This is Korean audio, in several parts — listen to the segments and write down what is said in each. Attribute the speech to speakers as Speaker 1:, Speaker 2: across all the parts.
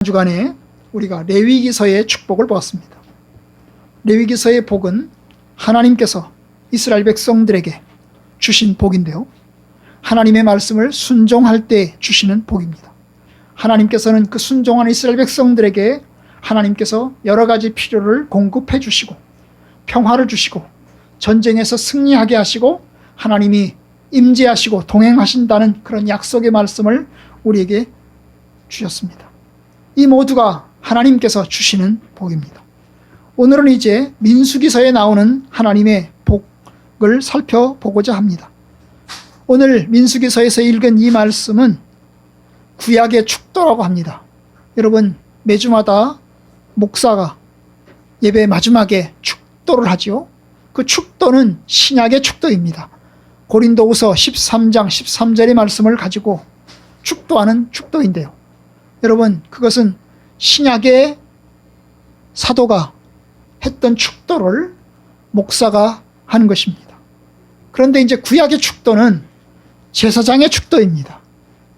Speaker 1: 주간에 우리가 레위기서의 축복을 보았습니다. 레위기서의 복은 하나님께서 이스라엘 백성들에게 주신 복인데요, 하나님의 말씀을 순종할 때 주시는 복입니다. 하나님께서는 그 순종하는 이스라엘 백성들에게 하나님께서 여러 가지 필요를 공급해 주시고 평화를 주시고 전쟁에서 승리하게 하시고 하나님이 임재하시고 동행하신다는 그런 약속의 말씀을 우리에게 주셨습니다. 이 모두가 하나님께서 주시는 복입니다. 오늘은 이제 민수기서에 나오는 하나님의 복을 살펴보고자 합니다. 오늘 민수기서에서 읽은 이 말씀은 구약의 축도라고 합니다. 여러분, 매주마다 목사가 예배 마지막에 축도를 하지요. 그 축도는 신약의 축도입니다. 고린도후서 13장 13절의 말씀을 가지고 축도하는 축도인데요, 여러분, 그것은 신약의 사도가 했던 축도를 목사가 하는 것입니다. 그런데 이제 구약의 축도는 제사장의 축도입니다.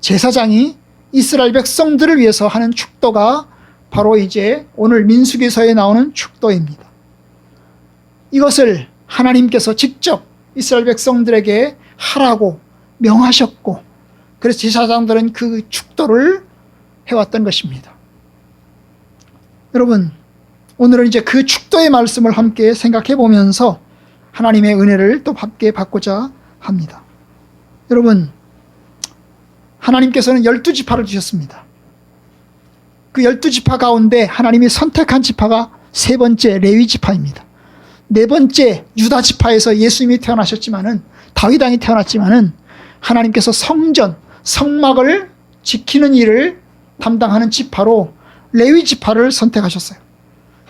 Speaker 1: 제사장이 이스라엘 백성들을 위해서 하는 축도가 바로 이제 오늘 민수기서에 나오는 축도입니다. 이것을 하나님께서 직접 이스라엘 백성들에게 하라고 명하셨고, 그래서 제사장들은 그 축도를 해왔던 것입니다. 여러분, 오늘은 이제 그 축도의 말씀을 함께 생각해 보면서 하나님의 은혜를 또 함께 받고자 합니다. 여러분, 하나님께서는 12지파를 주셨습니다. 그 12지파 가운데 하나님이 선택한 지파가 세 번째 레위지파입니다. 네 번째 유다지파에서 예수님이 태어나셨지만은, 다윗 왕이 태어났지만은 하나님께서 성전, 성막을 지키는 일을 담당하는 지파로 레위지파를 선택하셨어요.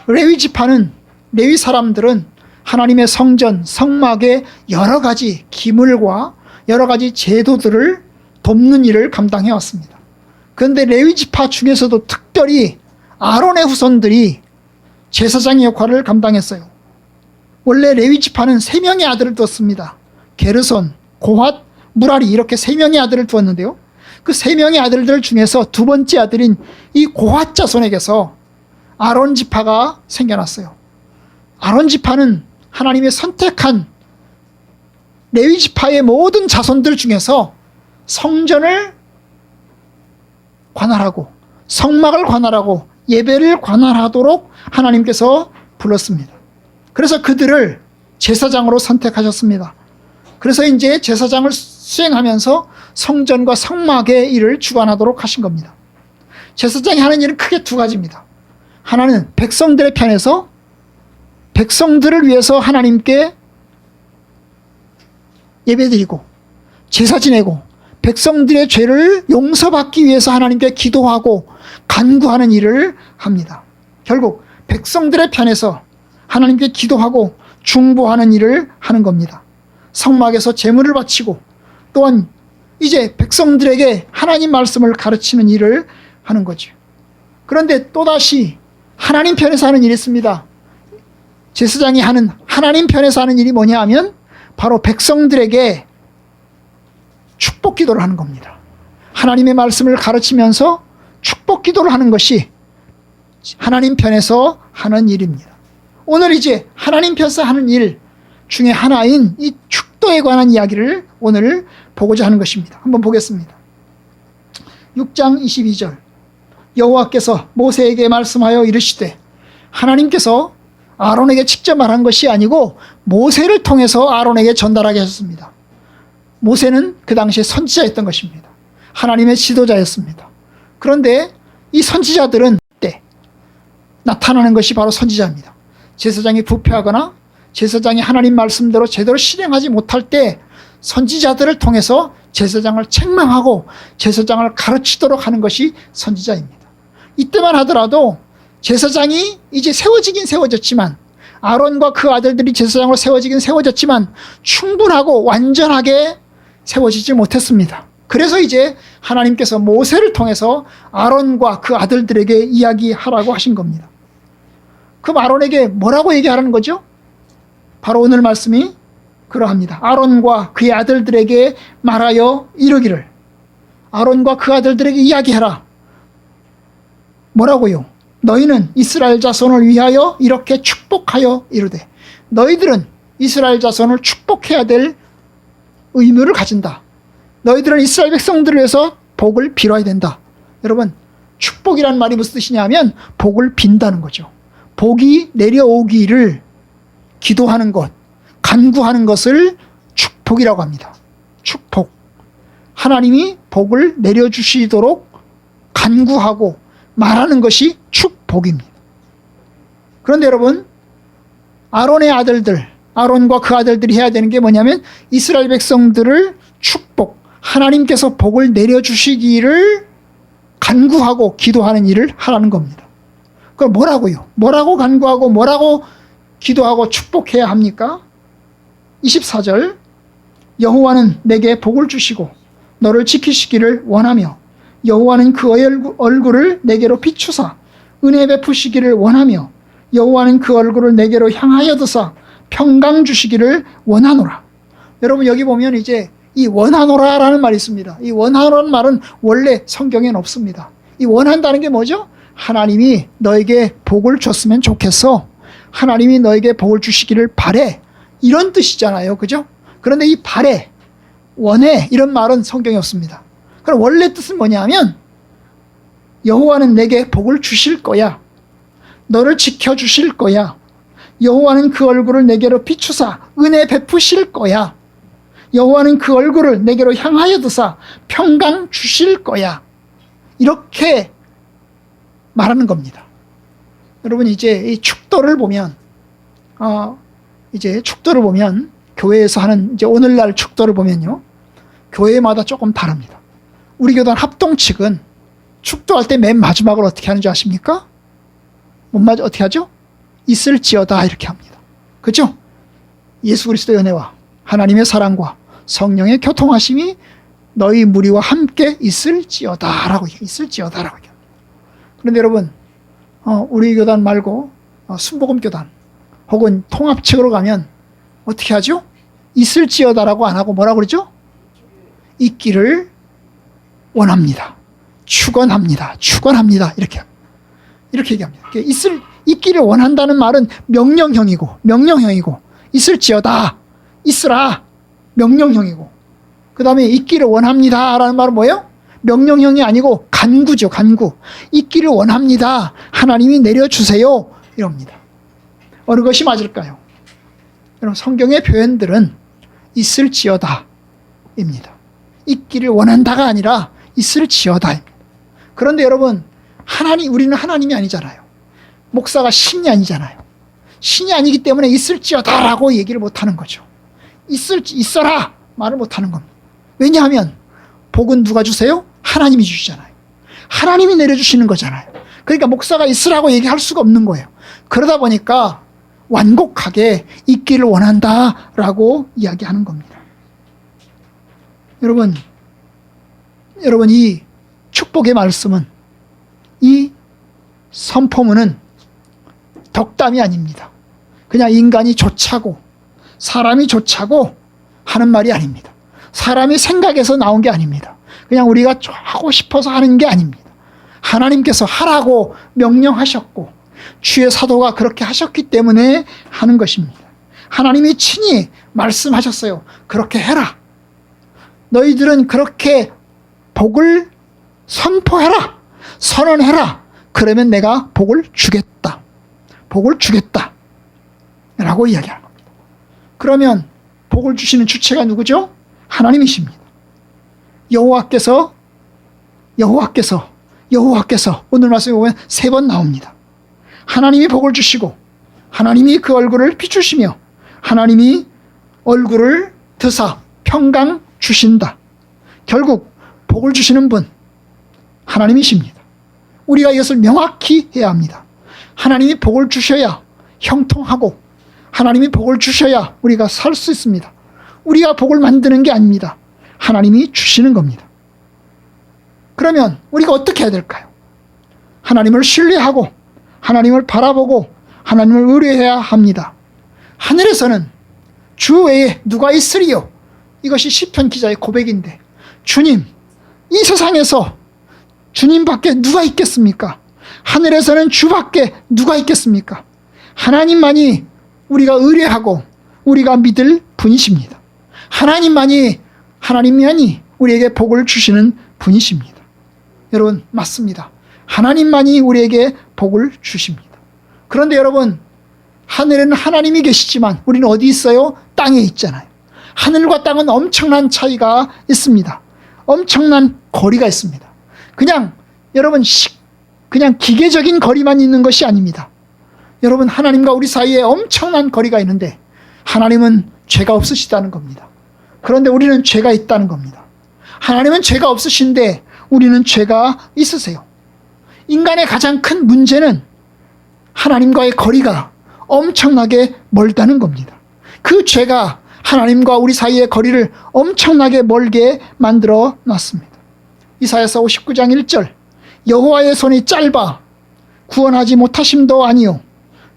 Speaker 1: 레위지파는, 레위 사람들은 하나님의 성전, 성막의 여러 가지 기물과 여러 가지 제도들을 돕는 일을 감당해 왔습니다. 그런데 레위지파 중에서도 특별히 아론의 후손들이 제사장의 역할을 감당했어요. 원래 레위지파는 3명의 아들을 두었습니다. 게르손, 고핫, 무라리, 이렇게 3명의 아들을 두었는데요, 그 3명의 아들들 중에서 두 번째 아들인 이 고핫 자손에게서 아론 지파가 생겨났어요. 아론 지파는 하나님의 선택한 레위 지파의 모든 자손들 중에서 성전을 관할하고 성막을 관할하고 예배를 관할하도록 하나님께서 불렀습니다. 그래서 그들을 제사장으로 선택하셨습니다. 그래서 이제 제사장을 수행하면서 성전과 성막의 일을 주관하도록 하신 겁니다. 제사장이 하는 일은 크게 두 가지입니다. 하나는 백성들의 편에서 백성들을 위해서 하나님께 예배드리고 제사 지내고 백성들의 죄를 용서받기 위해서 하나님께 기도하고 간구하는 일을 합니다. 결국 백성들의 편에서 하나님께 기도하고 중보하는 일을 하는 겁니다. 성막에서 제물을 바치고 또한 이제 백성들에게 하나님 말씀을 가르치는 일을 하는 거죠. 그런데 또다시 하나님 편에서 하는 일이 있습니다. 제사장이 하는 하나님 편에서 하는 일이 뭐냐 하면 바로 백성들에게 축복 기도를 하는 겁니다. 하나님의 말씀을 가르치면서 축복 기도를 하는 것이 하나님 편에서 하는 일입니다. 오늘 이제 하나님 편에서 하는 일 중에 하나인 이 축도에 관한 이야기를 오늘 보고자 하는 것입니다. 한번 보겠습니다. 6장 22절, 여호와께서 모세에게 말씀하여 이르시되, 하나님께서 아론에게 직접 말한 것이 아니고 모세를 통해서 아론에게 전달하게 하셨습니다. 모세는 그 당시에 선지자였던 것입니다. 하나님의 지도자였습니다. 그런데 이 선지자들은 때 나타나는 것이 바로 선지자입니다. 제사장이 부패하거나 제사장이 하나님 말씀대로 제대로 실행하지 못할 때 선지자들을 통해서 제사장을 책망하고 제사장을 가르치도록 하는 것이 선지자입니다. 이때만 하더라도 제사장이 이제 세워지긴 세워졌지만, 아론과 그 아들들이 제사장으로 세워지긴 세워졌지만 충분하고 완전하게 세워지지 못했습니다. 그래서 이제 하나님께서 모세를 통해서 아론과 그 아들들에게 이야기하라고 하신 겁니다. 그럼 아론에게 뭐라고 얘기하라는 거죠? 바로 오늘 말씀이 그러합니다. 아론과 그의 아들들에게 말하여 이르기를, 아론과 그 아들들에게 이야기해라. 뭐라고요? 너희는 이스라엘 자손을 위하여 이렇게 축복하여 이르되, 너희들은 이스라엘 자손을 축복해야 될 의무를 가진다. 너희들은 이스라엘 백성들을 위해서 복을 빌어야 된다. 여러분, 축복이란 말이 무슨 뜻이냐면 복을 빈다는 거죠. 복이 내려오기를 기도하는 것, 간구하는 것을 축복이라고 합니다. 축복. 하나님이 복을 내려주시도록 간구하고 말하는 것이 축복입니다. 그런데 여러분, 아론의 아들들, 아론과 그 아들들이 해야 되는 게 뭐냐면 이스라엘 백성들을 축복, 하나님께서 복을 내려주시기를 간구하고 기도하는 일을 하라는 겁니다. 그럼 뭐라고요? 뭐라고 간구하고 뭐라고 기도하고 축복해야 합니까? 24절, 여호와는 내게 복을 주시고 너를 지키시기를 원하며 여호와는 그의 얼굴을 내게로 비추사 은혜 베푸시기를 원하며 여호와는 그 얼굴을 내게로 향하여 드사 평강 주시기를 원하노라. 여러분, 여기 보면 이제 이 원하노라라는 말이 있습니다. 이 원하노라는 말은 원래 성경에는 없습니다. 이 원한다는 게 뭐죠? 하나님이 너에게 복을 줬으면 좋겠어. 하나님이 너에게 복을 주시기를 바래. 이런 뜻이잖아요. 그죠? 그런데 이 바래, 원해, 이런 말은 성경에 없습니다. 그럼 원래 뜻은 뭐냐면 여호와는 내게 복을 주실 거야. 너를 지켜주실 거야. 여호와는 그 얼굴을 내게로 비추사 은혜 베푸실 거야. 여호와는 그 얼굴을 내게로 향하여 드사 평강 주실 거야. 이렇게 말하는 겁니다. 여러분, 이제 이 축도를 보면, 교회에서 하는 이제 오늘날 축도를 보면요, 교회마다 조금 다릅니다. 우리 교단 합동 측은 축도할 때 맨 마지막으로 어떻게 하는지 아십니까? 어떻게 하죠? 있을지어다 이렇게 합니다. 그렇죠? 예수 그리스도의 은혜와 하나님의 사랑과 성령의 교통하심이 너희 무리와 함께 있을지어다라고 있을지어다라고 얘기합니다. 그런데 여러분, 우리 교단 말고 순복음 교단 혹은 통합측으로 가면 어떻게 하죠? 있을지어다라고 안 하고 뭐라고 그러죠? 있기를 원합니다. 축원합니다. 이렇게 얘기합니다. 있기를 원한다는 말은 명령형이고 있을지어다, 있으라, 명령형이고, 그 다음에 있기를 원합니다 라는 말은 뭐예요? 명령형이 아니고 간구죠. 간구. 있기를 원합니다. 하나님이 내려주세요. 이럽니다. 어느 것이 맞을까요? 여러분, 성경의 표현들은 있을지어다 입니다. 있기를 원한다가 아니라 있을지어다입니다. 그런데 여러분, 우리는 하나님이 아니잖아요. 목사가 신이 아니잖아요. 신이 아니기 때문에 있을지어다라고 얘기를 못하는 거죠. 있어라 말을 못하는 겁니다. 왜냐하면 복은 누가 주세요? 하나님이 주시잖아요. 하나님이 내려주시는 거잖아요. 그러니까 목사가 있으라고 얘기할 수가 없는 거예요. 그러다 보니까 완곡하게 있기를 원한다라고 이야기하는 겁니다. 여러분, 이 축복의 말씀은, 이 선포문은 덕담이 아닙니다. 그냥 인간이 좋자고, 사람이 좋자고 하는 말이 아닙니다. 사람이 생각해서 나온 게 아닙니다. 그냥 우리가 하고 싶어서 하는 게 아닙니다. 하나님께서 하라고 명령하셨고 주의 사도가 그렇게 하셨기 때문에 하는 것입니다. 하나님이 친히 말씀하셨어요. 그렇게 해라. 너희들은 그렇게 복을 선포해라. 선언해라. 그러면 내가 복을 주겠다. 복을 주겠다. 라고 이야기하는 겁니다. 그러면 복을 주시는 주체가 누구죠? 하나님이십니다. 여호와께서 오늘 말씀에 보면 3번 나옵니다. 하나님이 복을 주시고 하나님이 그 얼굴을 비추시며 하나님이 얼굴을 드사 평강 주신다. 결국 복을 주시는 분 하나님이십니다. 우리가 이것을 명확히 해야 합니다. 하나님이 복을 주셔야 형통하고 하나님이 복을 주셔야 우리가 살 수 있습니다. 우리가 복을 만드는 게 아닙니다. 하나님이 주시는 겁니다. 그러면 우리가 어떻게 해야 될까요? 하나님을 신뢰하고 하나님을 바라보고 하나님을 의뢰해야 합니다. 하늘에서는 주 외에 누가 있으리요? 이것이 시편 기자의 고백인데, 주님, 이 세상에서 주님밖에 누가 있겠습니까? 하늘에서는 주밖에 누가 있겠습니까? 하나님만이 우리가 의뢰하고 우리가 믿을 분이십니다. 하나님만이 우리에게 복을 주시는 분이십니다. 여러분, 맞습니다. 하나님만이 우리에게 복을 주십니다. 그런데 여러분, 하늘에는 하나님이 계시지만 우리는 어디 있어요? 땅에 있잖아요. 하늘과 땅은 엄청난 차이가 있습니다. 엄청난 거리가 있습니다. 여러분, 그냥 기계적인 거리만 있는 것이 아닙니다. 여러분, 하나님과 우리 사이에 엄청난 거리가 있는데 하나님은 죄가 없으시다는 겁니다. 그런데 우리는 죄가 있다는 겁니다. 하나님은 죄가 없으신데 우리는 죄가 있으세요. 인간의 가장 큰 문제는 하나님과의 거리가 엄청나게 멀다는 겁니다. 그 죄가 하나님과 우리 사이의 거리를 엄청나게 멀게 만들어 놨습니다. 이사야서 59장 1절, 여호와의 손이 짧아 구원하지 못하심도 아니요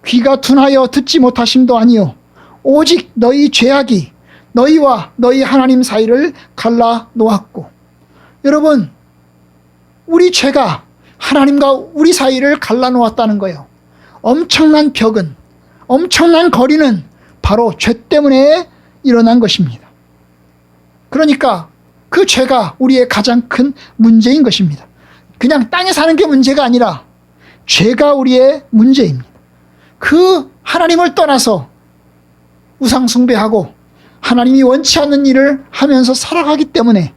Speaker 1: 귀가 둔하여 듣지 못하심도 아니요 오직 너희 죄악이 너희와 너희 하나님 사이를 갈라 놓았고. 여러분, 우리 죄가 하나님과 우리 사이를 갈라 놓았다는 거예요. 엄청난 벽은, 엄청난 거리는 바로 죄 때문에 일어난 것입니다. 그러니까 그 죄가 우리의 가장 큰 문제인 것입니다. 그냥 땅에 사는 게 문제가 아니라 죄가 우리의 문제입니다. 그 하나님을 떠나서 우상숭배하고 하나님이 원치 않는 일을 하면서 살아가기 때문에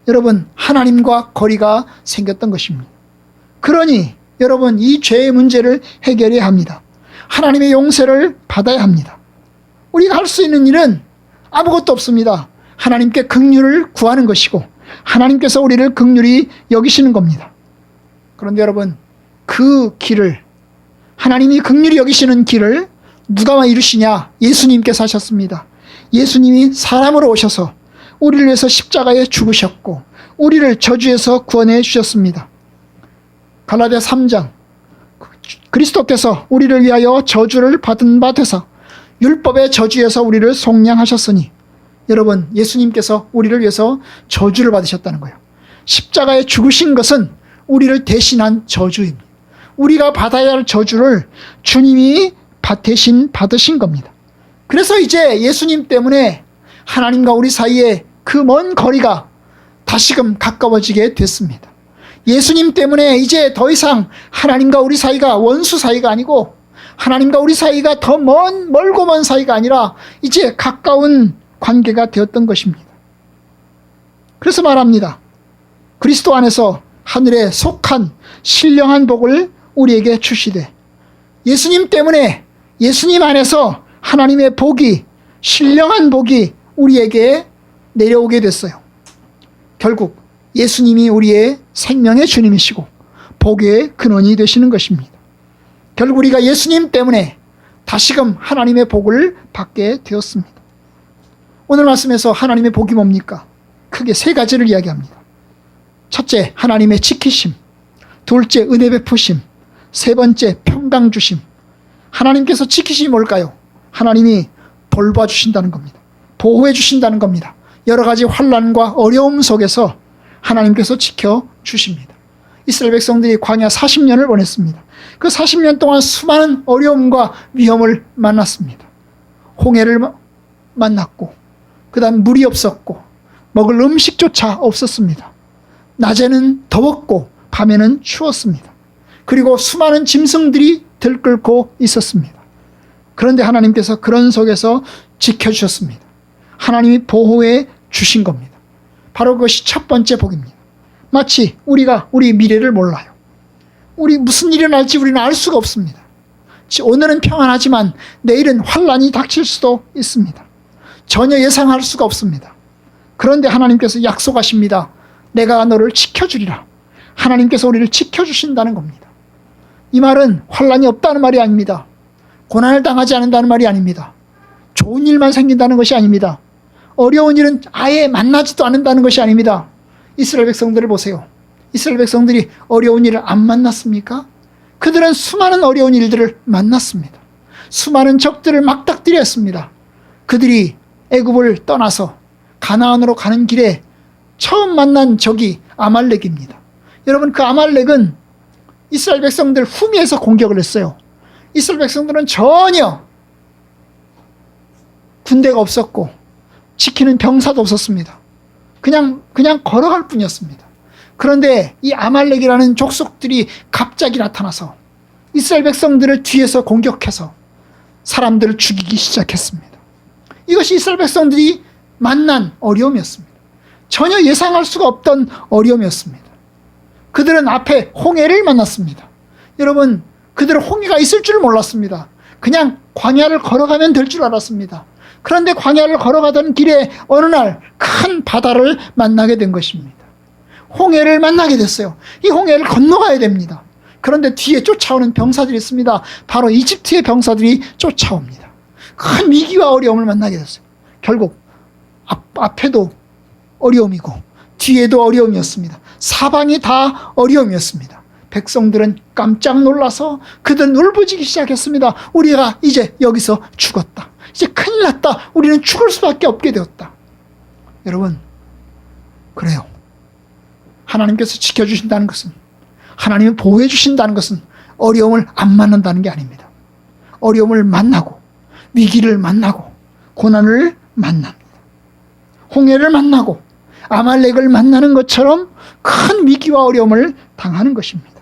Speaker 1: 여러분, 하나님과 거리가 생겼던 것입니다. 그러니 여러분, 이 죄의 문제를 해결해야 합니다. 하나님의 용서를 받아야 합니다. 우리가 할 수 있는 일은 아무것도 없습니다. 하나님께 긍휼을 구하는 것이고 하나님께서 우리를 긍휼히 여기시는 겁니다. 그런데 여러분, 그 길을, 하나님이 긍휼히 여기시는 길을 누가 이루시냐? 예수님께서 하셨습니다. 예수님이 사람으로 오셔서 우리를 위해서 십자가에 죽으셨고 우리를 저주에서 구원해 주셨습니다. 갈라디아 3장, 그리스도께서 우리를 위하여 저주를 받은 바 되사 율법의 저주에서 우리를 속량하셨으니, 여러분, 예수님께서 우리를 위해서 저주를 받으셨다는 거예요. 십자가에 죽으신 것은 우리를 대신한 저주입니다. 우리가 받아야 할 저주를 주님이 대신 받으신 겁니다. 그래서 이제 예수님 때문에 하나님과 우리 사이에 그 먼 거리가 다시금 가까워지게 됐습니다. 예수님 때문에 이제 더 이상 하나님과 우리 사이가 원수 사이가 아니고 하나님과 우리 사이가 더 멀고 먼 사이가 아니라 이제 가까운 관계가 되었던 것입니다. 그래서 말합니다. 그리스도 안에서 하늘에 속한 신령한 복을 우리에게 주시되, 예수님 때문에 예수님 안에서 하나님의 복이, 신령한 복이 우리에게 내려오게 됐어요. 결국 예수님이 우리의 생명의 주님이시고 복의 근원이 되시는 것입니다. 결국 우리가 예수님 때문에 다시금 하나님의 복을 받게 되었습니다. 오늘 말씀에서 하나님의 복이 뭡니까? 크게 세 가지를 이야기합니다. 첫째, 하나님의 지키심. 둘째, 은혜 베푸심. 세 번째, 평강 주심. 하나님께서 지키심이 뭘까요? 하나님이 돌봐 주신다는 겁니다. 보호해 주신다는 겁니다. 여러 가지 환난과 어려움 속에서 하나님께서 지켜주십니다. 이스라엘 백성들이 광야 40년을 보냈습니다. 그 40년 동안 수많은 어려움과 위험을 만났습니다. 홍해를 만났고, 그 다음 물이 없었고, 먹을 음식조차 없었습니다. 낮에는 더웠고 밤에는 추웠습니다. 그리고 수많은 짐승들이 들끓고 있었습니다. 그런데 하나님께서 그런 속에서 지켜주셨습니다. 하나님이 보호해 주신 겁니다. 바로 그것이 첫 번째 복입니다. 마치 우리가 우리 미래를 몰라요. 우리 무슨 일이 날지 우리는 알 수가 없습니다. 오늘은 평안하지만 내일은 환난이 닥칠 수도 있습니다. 전혀 예상할 수가 없습니다. 그런데 하나님께서 약속하십니다. 내가 너를 지켜주리라. 하나님께서 우리를 지켜주신다는 겁니다. 이 말은 환난이 없다는 말이 아닙니다. 고난을 당하지 않는다는 말이 아닙니다. 좋은 일만 생긴다는 것이 아닙니다. 어려운 일은 아예 만나지도 않는다는 것이 아닙니다. 이스라엘 백성들을 보세요. 이스라엘 백성들이 어려운 일을 안 만났습니까? 그들은 수많은 어려운 일들을 만났습니다. 수많은 적들을 맞닥뜨렸습니다. 그들이 애굽을 떠나서 가나안으로 가는 길에 처음 만난 적이 아말렉입니다. 여러분, 그 아말렉은 이스라엘 백성들 후미에서 공격을 했어요. 이스라엘 백성들은 전혀 군대가 없었고 지키는 병사도 없었습니다. 그냥 걸어갈 뿐이었습니다. 그런데 이 아말렉이라는 족속들이 갑자기 나타나서 이스라엘 백성들을 뒤에서 공격해서 사람들을 죽이기 시작했습니다. 이것이 이스라엘 백성들이 만난 어려움이었습니다. 전혀 예상할 수가 없던 어려움이었습니다. 그들은 앞에 홍해를 만났습니다. 여러분, 그들은 홍해가 있을 줄 몰랐습니다. 그냥 광야를 걸어가면 될 줄 알았습니다. 그런데 광야를 걸어가던 길에 어느 날 큰 바다를 만나게 된 것입니다. 홍해를 만나게 됐어요. 이 홍해를 건너가야 됩니다. 그런데 뒤에 쫓아오는 병사들이 있습니다. 바로 이집트의 병사들이 쫓아옵니다. 큰 위기와 어려움을 만나게 됐어요. 결국 앞에도 어려움이고 뒤에도 어려움이었습니다. 사방이 다 어려움이었습니다. 백성들은 깜짝 놀라서 그들은 울부짖기 시작했습니다. 우리가 이제 여기서 죽었다. 이제 큰일 났다. 우리는 죽을 수밖에 없게 되었다. 여러분, 그래요. 하나님께서 지켜주신다는 것은, 하나님이 보호해 주신다는 것은 어려움을 안 만난다는 게 아닙니다. 어려움을 만나고 위기를 만나고 고난을 만납니다. 홍해를 만나고 아말렉을 만나는 것처럼 큰 위기와 어려움을 당하는 것입니다.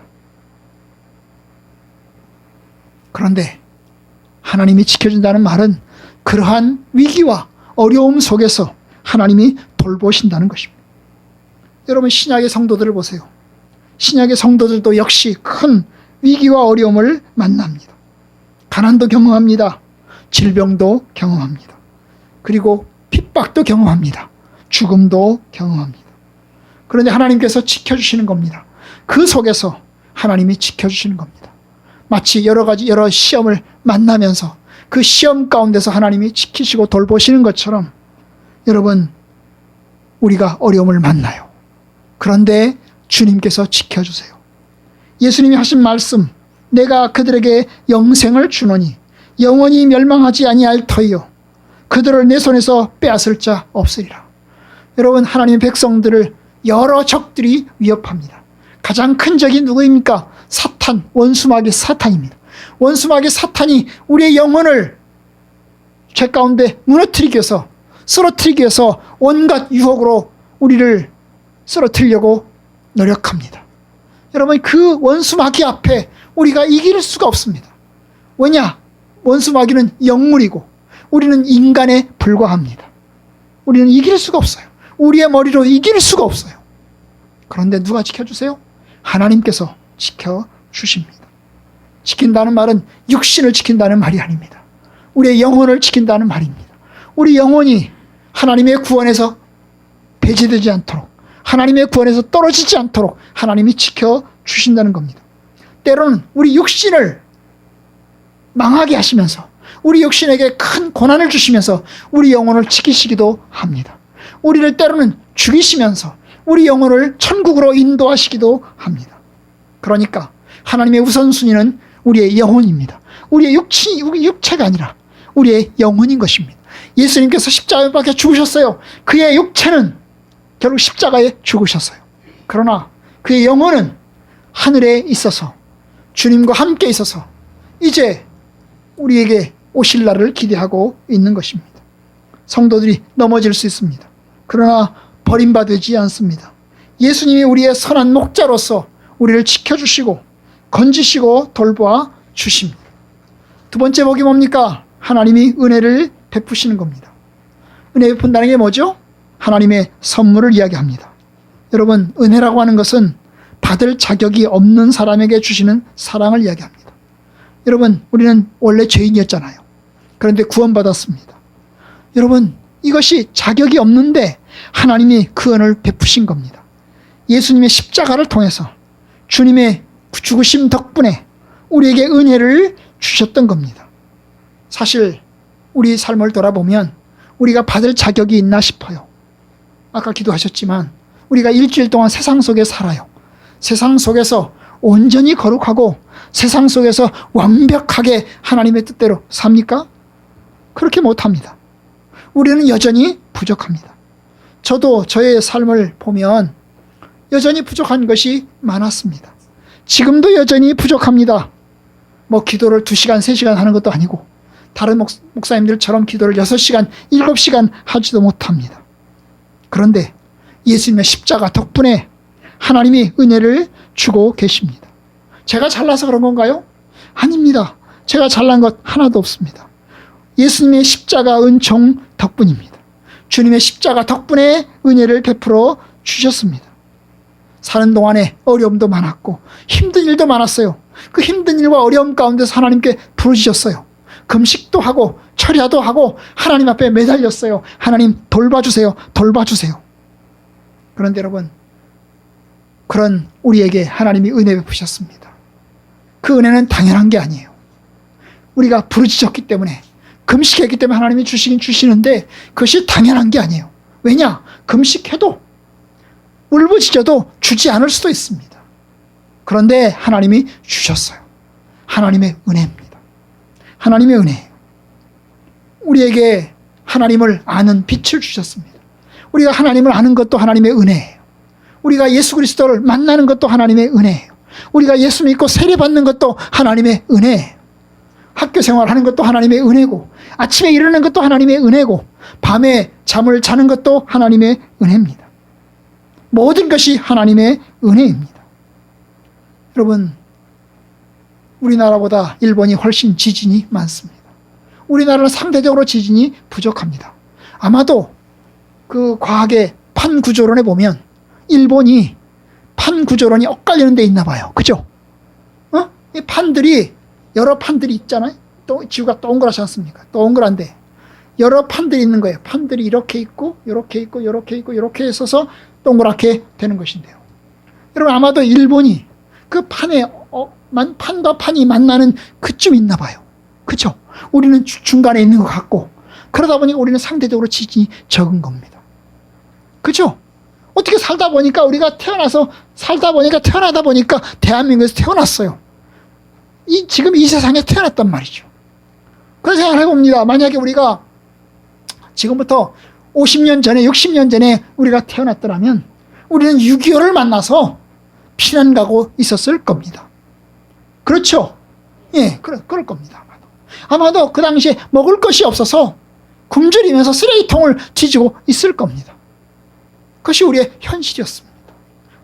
Speaker 1: 그런데 하나님이 지켜준다는 말은 그러한 위기와 어려움 속에서 하나님이 돌보신다는 것입니다. 여러분, 신약의 성도들을 보세요. 신약의 성도들도 역시 큰 위기와 어려움을 만납니다. 가난도 경험합니다. 질병도 경험합니다. 그리고 핍박도 경험합니다. 죽음도 경험합니다. 그런데 하나님께서 지켜주시는 겁니다. 그 속에서 하나님이 지켜주시는 겁니다. 마치 여러 시험을 만나면서 그 시험 가운데서 하나님이 지키시고 돌보시는 것처럼 여러분, 우리가 어려움을 만나요. 그런데 주님께서 지켜주세요. 예수님이 하신 말씀, 내가 그들에게 영생을 주노니 영원히 멸망하지 아니할 터이요 그들을 내 손에서 빼앗을 자 없으리라. 여러분, 하나님의 백성들을 여러 적들이 위협합니다. 가장 큰 적이 누구입니까? 사탄, 원수마귀 사탄입니다. 원수마귀 사탄이 우리의 영혼을 죄 가운데 무너뜨리기 위해서, 쓰러뜨리기 위해서 온갖 유혹으로 우리를 쓰러뜨리려고 노력합니다. 여러분, 그 원수마귀 앞에 우리가 이길 수가 없습니다. 왜냐? 원수마귀는 영물이고 우리는 인간에 불과합니다. 우리는 이길 수가 없어요. 우리의 머리로 이길 수가 없어요. 그런데 누가 지켜주세요? 하나님께서 지켜주십니다. 지킨다는 말은 육신을 지킨다는 말이 아닙니다. 우리의 영혼을 지킨다는 말입니다. 우리 영혼이 하나님의 구원에서 배제되지 않도록, 하나님의 구원에서 떨어지지 않도록 하나님이 지켜주신다는 겁니다. 때로는 우리 육신을 망하게 하시면서 우리 육신에게 큰 고난을 주시면서 우리 영혼을 지키시기도 합니다. 우리를 때로는 죽이시면서 우리 영혼을 천국으로 인도하시기도 합니다. 그러니까 하나님의 우선순위는 우리의 영혼입니다. 우리의 육체가 아니라 우리의 영혼인 것입니다. 예수님께서 십자가에 못 박혀 죽으셨어요. 그의 육체는 결국 십자가에 죽으셨어요. 그러나 그의 영혼은 하늘에 있어서 주님과 함께 있어서 이제 우리에게 오실 날을 기대하고 있는 것입니다. 성도들이 넘어질 수 있습니다. 그러나 버림받지 않습니다. 예수님이 우리의 선한 목자로서 우리를 지켜주시고 건지시고 돌보아 주십니다. 두 번째 복이 뭡니까? 하나님이 은혜를 베푸시는 겁니다. 은혜 베푼다는 게 뭐죠? 하나님의 선물을 이야기합니다. 여러분, 은혜라고 하는 것은 받을 자격이 없는 사람에게 주시는 사랑을 이야기합니다. 여러분, 우리는 원래 죄인이었잖아요. 그런데 구원받았습니다. 여러분, 이것이 자격이 없는데 하나님이 그 은혜를 베푸신 겁니다. 예수님의 십자가를 통해서 주님의 죽으심 덕분에 우리에게 은혜를 주셨던 겁니다. 사실 우리 삶을 돌아보면 우리가 받을 자격이 있나 싶어요. 아까 기도하셨지만 우리가 일주일 동안 세상 속에 살아요. 세상 속에서 온전히 거룩하고 세상 속에서 완벽하게 하나님의 뜻대로 삽니까? 그렇게 못합니다. 우리는 여전히 부족합니다. 저도 저의 삶을 보면 여전히 부족한 것이 많았습니다. 지금도 여전히 부족합니다. 뭐 기도를 2시간, 3시간 하는 것도 아니고 다른 목사님들처럼 기도를 6시간, 7시간 하지도 못합니다. 그런데 예수님의 십자가 덕분에 하나님이 은혜를 주고 계십니다. 제가 잘나서 그런 건가요? 아닙니다. 제가 잘난 것 하나도 없습니다. 예수님의 십자가 은총 덕분입니다. 주님의 십자가 덕분에 은혜를 베풀어 주셨습니다. 사는 동안에 어려움도 많았고 힘든 일도 많았어요. 그 힘든 일과 어려움 가운데서 하나님께 부르짖었어요. 금식도 하고 철야도 하고 하나님 앞에 매달렸어요. 하나님 돌봐주세요. 돌봐주세요. 그런데 여러분, 그런 우리에게 하나님이 은혜 베푸셨습니다. 그 은혜는 당연한 게 아니에요. 우리가 부르짖었기 때문에, 금식했기 때문에 하나님이 주시긴 주시는데 그것이 당연한 게 아니에요. 왜냐? 금식해도 울부짖어도 주지 않을 수도 있습니다. 그런데 하나님이 주셨어요. 하나님의 은혜입니다. 하나님의 은혜예요. 우리에게 하나님을 아는 빛을 주셨습니다. 우리가 하나님을 아는 것도 하나님의 은혜예요. 우리가 예수 그리스도를 만나는 것도 하나님의 은혜예요. 우리가 예수 믿고 세례받는 것도 하나님의 은혜예요. 학교 생활하는 것도 하나님의 은혜고, 아침에 일어나는 것도 하나님의 은혜고, 밤에 잠을 자는 것도 하나님의 은혜입니다. 모든 것이 하나님의 은혜입니다. 여러분, 우리나라보다 일본이 훨씬 지진이 많습니다. 우리나라는 상대적으로 지진이 부족합니다. 아마도 그 과학의 판구조론에 보면 일본이 판구조론이 엇갈리는 데 있나 봐요. 그죠? 이 판들이, 여러 판들이 있잖아요. 또 지구가 동그랗지 않습니까? 동그란데 여러 판들이 있는 거예요. 판들이 이렇게 있고 이렇게 있고 이렇게 있고 이렇게 있어서 동그랗게 되는 것인데요. 여러분, 아마도 일본이 그 판에 판과 판이 만나는 그쯤 있나 봐요. 그렇죠? 우리는 중간에 있는 것 같고, 그러다 보니까 우리는 상대적으로 지진이 적은 겁니다. 그렇죠? 어떻게 살다 보니까 우리가 태어나다 보니까 대한민국에서 태어났어요. 지금 이 세상에 태어났단 말이죠. 그런 생각을 해봅니다. 만약에 우리가 지금부터 50년 전에, 60년 전에 우리가 태어났더라면 우리는 6.25를 만나서 피난 가고 있었을 겁니다. 그렇죠? 예, 그럴 겁니다. 아마도 그 당시에 먹을 것이 없어서 굶주리면서 쓰레기통을 뒤지고 있을 겁니다. 그것이 우리의 현실이었습니다.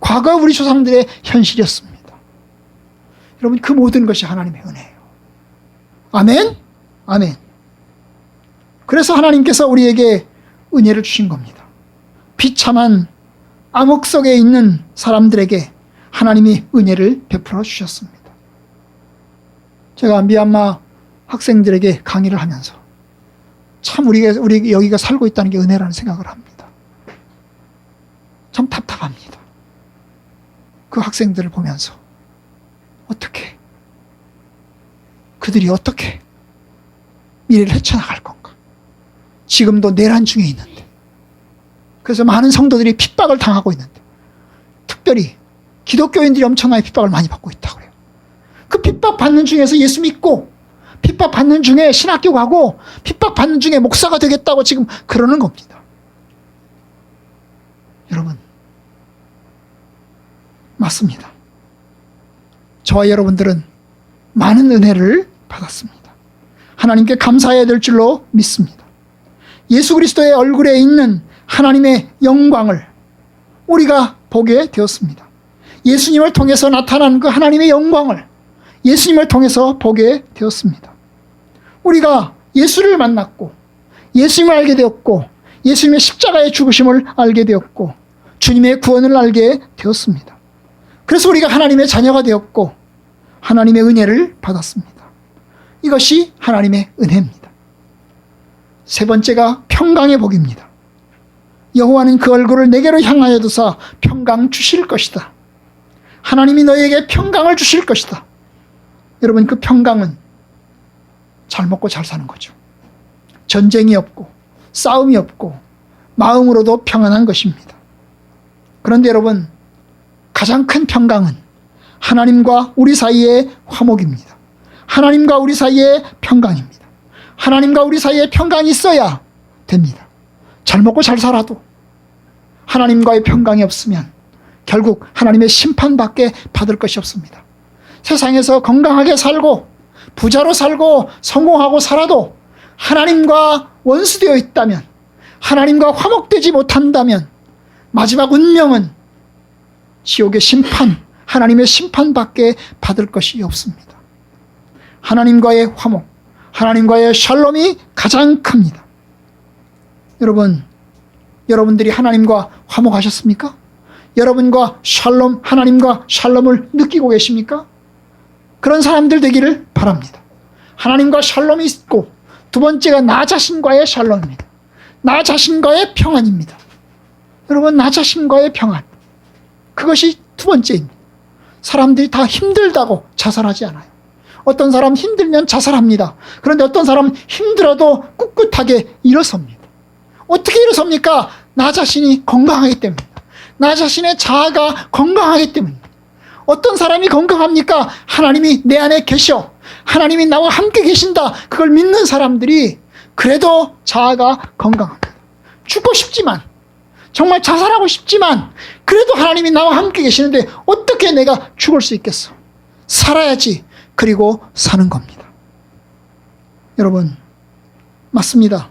Speaker 1: 과거 우리 조상들의 현실이었습니다. 여러분, 그 모든 것이 하나님의 은혜예요. 아멘? 아멘. 그래서 하나님께서 우리에게 은혜를 주신 겁니다. 비참한 암흑 속에 있는 사람들에게 하나님이 은혜를 베풀어 주셨습니다. 제가 미얀마 학생들에게 강의를 하면서 참 우리 여기가 살고 있다는 게 은혜라는 생각을 합니다. 참 답답합니다. 그 학생들을 보면서 그들이 어떻게 미래를 헤쳐나갈 건가? 지금도 내란 중에 있는데, 그래서 많은 성도들이 핍박을 당하고 있는데, 특별히 기독교인들이 엄청나게 핍박을 많이 받고 있다고 그래요. 그 핍박받는 중에서 예수 믿고, 핍박받는 중에 신학교 가고, 핍박받는 중에 목사가 되겠다고 지금 그러는 겁니다. 여러분, 맞습니다. 저와 여러분들은 많은 은혜를 받았습니다. 하나님께 감사해야 될 줄로 믿습니다. 예수 그리스도의 얼굴에 있는 하나님의 영광을 우리가 보게 되었습니다. 예수님을 통해서 나타난 그 하나님의 영광을 예수님을 통해서 보게 되었습니다. 우리가 예수를 만났고, 예수님을 알게 되었고, 예수님의 십자가의 죽으심을 알게 되었고, 주님의 구원을 알게 되었습니다. 그래서 우리가 하나님의 자녀가 되었고, 하나님의 은혜를 받았습니다. 이것이 하나님의 은혜입니다. 세 번째가 평강의 복입니다. 여호와는 그 얼굴을 내게로 향하여 두사 평강 주실 것이다. 하나님이 너에게 평강을 주실 것이다. 여러분, 그 평강은 잘 먹고 잘 사는 거죠. 전쟁이 없고 싸움이 없고 마음으로도 평안한 것입니다. 그런데 여러분, 가장 큰 평강은 하나님과 우리 사이의 화목입니다. 하나님과 우리 사이의 평강입니다. 하나님과 우리 사이에 평강이 있어야 됩니다. 잘 먹고 잘 살아도 하나님과의 평강이 없으면 결국 하나님의 심판밖에 받을 것이 없습니다. 세상에서 건강하게 살고 부자로 살고 성공하고 살아도 하나님과 원수되어 있다면, 하나님과 화목되지 못한다면 마지막 운명은 지옥의 심판, 하나님의 심판밖에 받을 것이 없습니다. 하나님과의 화목, 하나님과의 샬롬이 가장 큽니다. 여러분, 여러분들이 하나님과 화목하셨습니까? 여러분과 샬롬, 하나님과 샬롬을 느끼고 계십니까? 그런 사람들 되기를 바랍니다. 하나님과 샬롬이 있고, 두 번째가 나 자신과의 샬롬입니다. 나 자신과의 평안입니다. 여러분, 나 자신과의 평안, 그것이 두 번째입니다. 사람들이 다 힘들다고 자살하지 않아요. 어떤 사람 힘들면 자살합니다. 그런데 어떤 사람은 힘들어도 꿋꿋하게 일어섭니다. 어떻게 일어섭니까? 나 자신이 건강하기 때문입니다. 나 자신의 자아가 건강하기 때문입니다. 어떤 사람이 건강합니까? 하나님이 내 안에 계셔, 하나님이 나와 함께 계신다, 그걸 믿는 사람들이 그래도 자아가 건강합니다. 죽고 싶지만, 정말 자살하고 싶지만 그래도 하나님이 나와 함께 계시는데 어떻게 내가 죽을 수 있겠어? 살아야지. 그리고 사는 겁니다. 여러분, 맞습니다.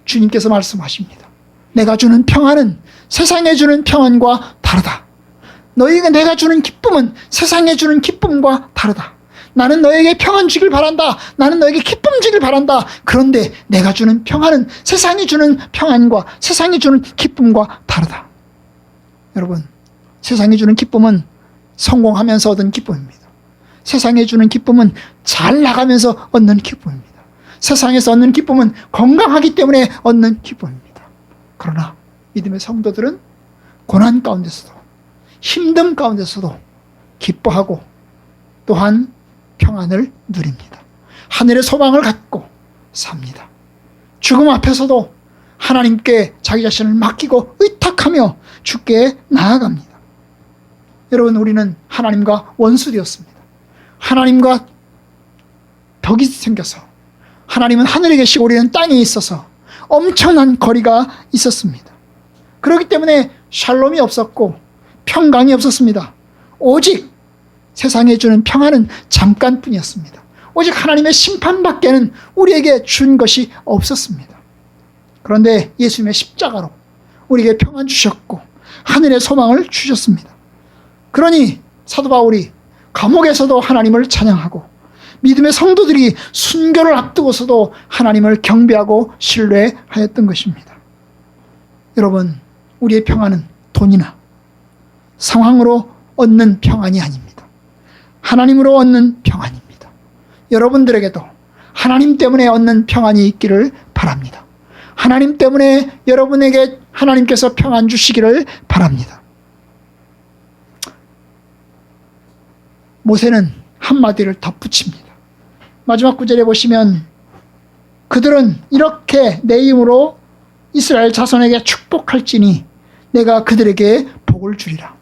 Speaker 1: 주님께서 말씀하십니다. 내가 주는 평안은 세상에 주는 평안과 다르다. 너희가 내가 주는 기쁨은 세상에 주는 기쁨과 다르다. 나는 너에게 평안 주길 바란다. 나는 너에게 기쁨 주길 바란다. 그런데 내가 주는 평안은 세상이 주는 평안과 세상이 주는 기쁨과 다르다. 여러분, 세상이 주는 기쁨은 성공하면서 얻은 기쁨입니다. 세상에 주는 기쁨은 잘 나가면서 얻는 기쁨입니다. 세상에서 얻는 기쁨은 건강하기 때문에 얻는 기쁨입니다. 그러나 믿음의 성도들은 고난 가운데서도, 힘듦 가운데서도 기뻐하고 또한 평안을 누립니다. 하늘의 소망을 갖고 삽니다. 죽음 앞에서도 하나님께 자기 자신을 맡기고 의탁하며 주께 나아갑니다. 여러분, 우리는 하나님과 원수되었습니다. 하나님과 벽이 생겨서, 하나님은 하늘에 계시고 우리는 땅에 있어서 엄청난 거리가 있었습니다. 그렇기 때문에 샬롬이 없었고 평강이 없었습니다. 오직 세상에 주는 평안은 잠깐뿐이었습니다. 오직 하나님의 심판밖에는 우리에게 준 것이 없었습니다. 그런데 예수님의 십자가로 우리에게 평안 주셨고 하늘의 소망을 주셨습니다. 그러니 사도 바울이 감옥에서도 하나님을 찬양하고 믿음의 성도들이 순교를 앞두고서도 하나님을 경배하고 신뢰하였던 것입니다. 여러분, 우리의 평안은 돈이나 상황으로 얻는 평안이 아닙니다. 하나님으로 얻는 평안입니다. 여러분들에게도 하나님 때문에 얻는 평안이 있기를 바랍니다. 하나님 때문에 여러분에게 하나님께서 평안 주시기를 바랍니다. 모세는 한마디를 덧붙입니다. 마지막 구절에 보시면 그들은 이렇게 내 이름으로 이스라엘 자손에게 축복할지니 내가 그들에게 복을 주리라.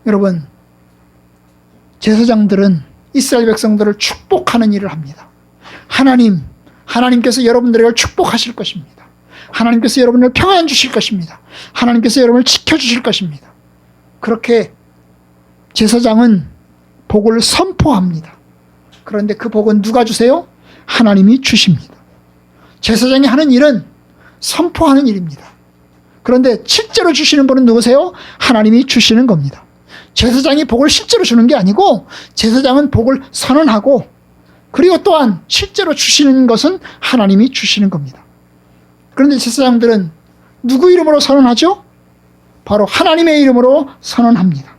Speaker 1: 여러분, 제사장들은 이스라엘 백성들을 축복하는 일을 합니다. 하나님께서 여러분들에게 축복하실 것입니다. 하나님께서 여러분을 평안 주실 것입니다. 하나님께서 여러분을 지켜주실 것입니다. 그렇게 제사장은 복을 선포합니다. 그런데 그 복은 누가 주세요? 하나님이 주십니다. 제사장이 하는 일은 선포하는 일입니다. 그런데 실제로 주시는 분은 누구세요? 하나님이 주시는 겁니다. 제사장이 복을 실제로 주는 게 아니고 제사장은 복을 선언하고 그리고 또한 실제로 주시는 것은 하나님이 주시는 겁니다. 그런데 제사장들은 누구 이름으로 선언하죠? 바로 하나님의 이름으로 선언합니다.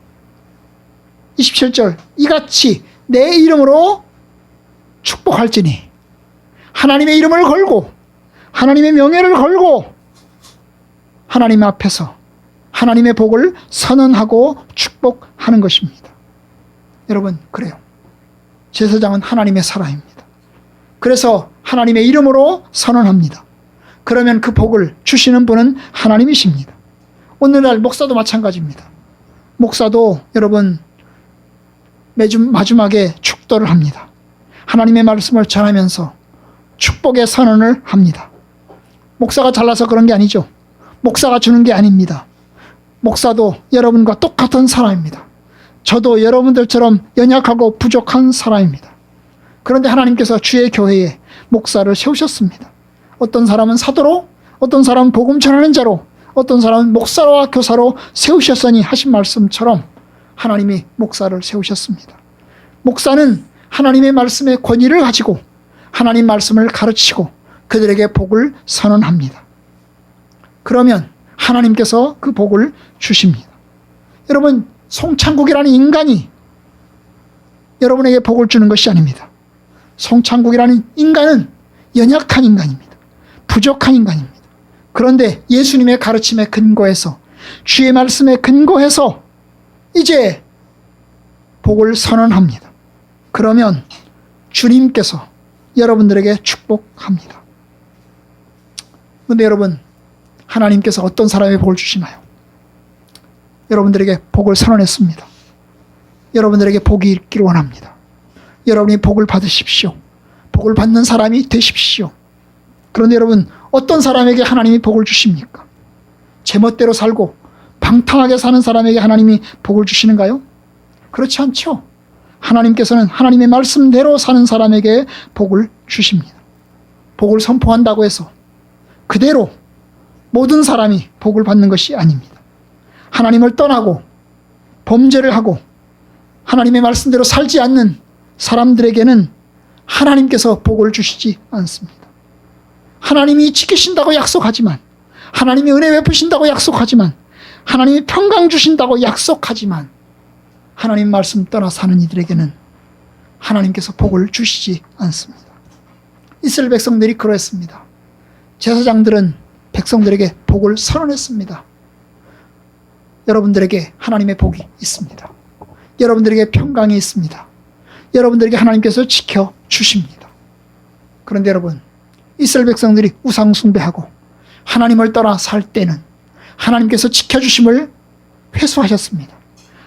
Speaker 1: 27절, 이같이 내 이름으로 축복할지니, 하나님의 이름을 걸고 하나님의 명예를 걸고 하나님 앞에서 하나님의 복을 선언하고 축복하는 것입니다. 여러분, 그래요. 제사장은 하나님의 사람입니다. 그래서 하나님의 이름으로 선언합니다. 그러면 그 복을 주시는 분은 하나님이십니다. 오늘날 목사도 마찬가지입니다. 목사도 여러분 매주 마지막에 축도를 합니다. 하나님의 말씀을 전하면서 축복의 선언을 합니다. 목사가 잘나서 그런 게 아니죠. 목사가 주는 게 아닙니다. 목사도 여러분과 똑같은 사람입니다. 저도 여러분들처럼 연약하고 부족한 사람입니다. 그런데 하나님께서 주의 교회에 목사를 세우셨습니다. 어떤 사람은 사도로, 어떤 사람은 복음 전하는 자로, 어떤 사람은 목사와 교사로 세우셨으니 하신 말씀처럼 하나님이 목사를 세우셨습니다. 목사는 하나님의 말씀의 권위를 가지고 하나님 말씀을 가르치고 그들에게 복을 선언합니다. 그러면 하나님께서 그 복을 주십니다. 여러분, 송창국이라는 인간이 여러분에게 복을 주는 것이 아닙니다. 송창국이라는 인간은 연약한 인간입니다. 부족한 인간입니다. 그런데 예수님의 가르침에 근거해서, 주의 말씀에 근거해서 이제 복을 선언합니다. 그러면 주님께서 여러분들에게 축복합니다. 그런데 여러분, 하나님께서 어떤 사람에게 복을 주시나요? 여러분들에게 복을 선언했습니다. 여러분들에게 복이 있기를 원합니다. 여러분이 복을 받으십시오. 복을 받는 사람이 되십시오. 그런데 여러분, 어떤 사람에게 하나님이 복을 주십니까? 제멋대로 살고 방탕하게 사는 사람에게 하나님이 복을 주시는가요? 그렇지 않죠. 하나님께서는 하나님의 말씀대로 사는 사람에게 복을 주십니다. 복을 선포한다고 해서 그대로 모든 사람이 복을 받는 것이 아닙니다. 하나님을 떠나고 범죄를 하고 하나님의 말씀대로 살지 않는 사람들에게는 하나님께서 복을 주시지 않습니다. 하나님이 지키신다고 약속하지만, 하나님이 은혜 베푸신다고 약속하지만, 하나님이 평강 주신다고 약속하지만 하나님 말씀 떠나 사는 이들에게는 하나님께서 복을 주시지 않습니다. 이스라엘 백성들이 그러했습니다. 제사장들은 백성들에게 복을 선언했습니다. 여러분들에게 하나님의 복이 있습니다. 여러분들에게 평강이 있습니다. 여러분들에게 하나님께서 지켜주십니다. 그런데 여러분, 이스라엘 백성들이 우상 숭배하고 하나님을 떠나 살 때는 하나님께서 지켜주심을 회수하셨습니다.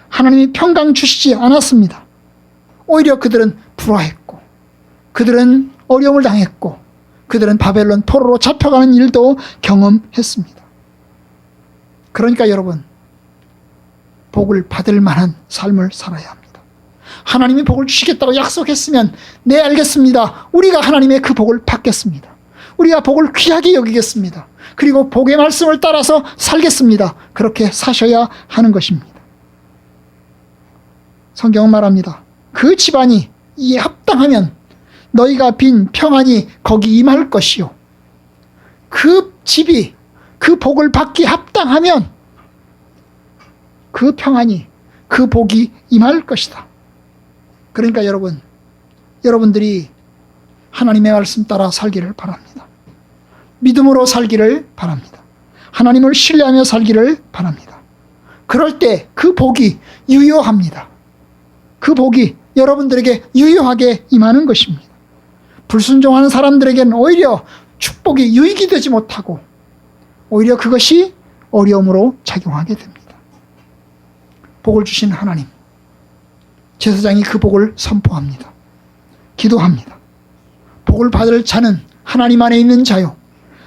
Speaker 1: 하나님이 평강 주시지 않았습니다. 오히려 그들은 불화했고, 그들은 어려움을 당했고, 그들은 바벨론 포로로 잡혀가는 일도 경험했습니다. 그러니까 여러분, 복을 받을 만한 삶을 살아야 합니다. 하나님이 복을 주시겠다고 약속했으면, 네, 알겠습니다. 우리가 하나님의 그 복을 받겠습니다. 우리가 복을 귀하게 여기겠습니다. 그리고 복의 말씀을 따라서 살겠습니다. 그렇게 사셔야 하는 것입니다. 성경은 말합니다. 그 집안이 이에 합당하면 너희가 빈 평안이 거기 임할 것이요. 그 집이 그 복을 받기 합당하면 그 평안이, 그 복이 임할 것이다. 그러니까 여러분, 여러분들이 하나님의 말씀 따라 살기를 바랍니다. 믿음으로 살기를 바랍니다. 하나님을 신뢰하며 살기를 바랍니다. 그럴 때 그 복이 유효합니다. 그 복이 여러분들에게 유효하게 임하는 것입니다. 불순종하는 사람들에게는 오히려 축복이 유익이 되지 못하고 오히려 그것이 어려움으로 작용하게 됩니다. 복을 주신 하나님, 제사장이 그 복을 선포합니다. 기도합니다. 복을 받을 자는 하나님 안에 있는 자요,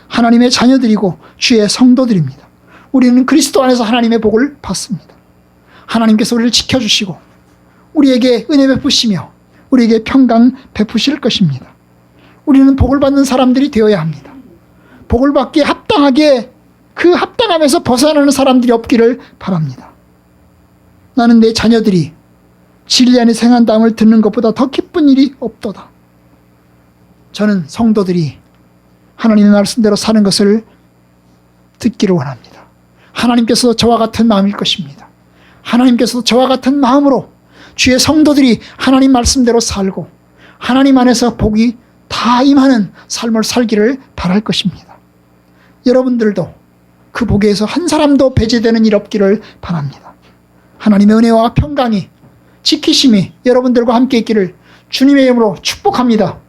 Speaker 1: 하나님의 자녀들이고 주의 성도들입니다. 우리는 그리스도 안에서 하나님의 복을 받습니다. 하나님께서 우리를 지켜주시고 우리에게 은혜 베푸시며 우리에게 평강 베푸실 것입니다. 우리는 복을 받는 사람들이 되어야 합니다. 복을 받기에 합당하게, 그 합당함에서 벗어나는 사람들이 없기를 바랍니다. 나는 내 자녀들이 진리 안에 생한다함을 듣는 것보다 더 기쁜 일이 없도다. 저는 성도들이 하나님의 말씀대로 사는 것을 듣기를 원합니다. 하나님께서 저와 같은 마음일 것입니다. 하나님께서 저와 같은 마음으로 주의 성도들이 하나님 말씀대로 살고 하나님 안에서 복이 다 임하는 삶을 살기를 바랄 것입니다. 여러분들도 그 복에서 한 사람도 배제되는 일 없기를 바랍니다. 하나님의 은혜와 평강이, 지키심이 여러분들과 함께 있기를 주님의 이름으로 축복합니다.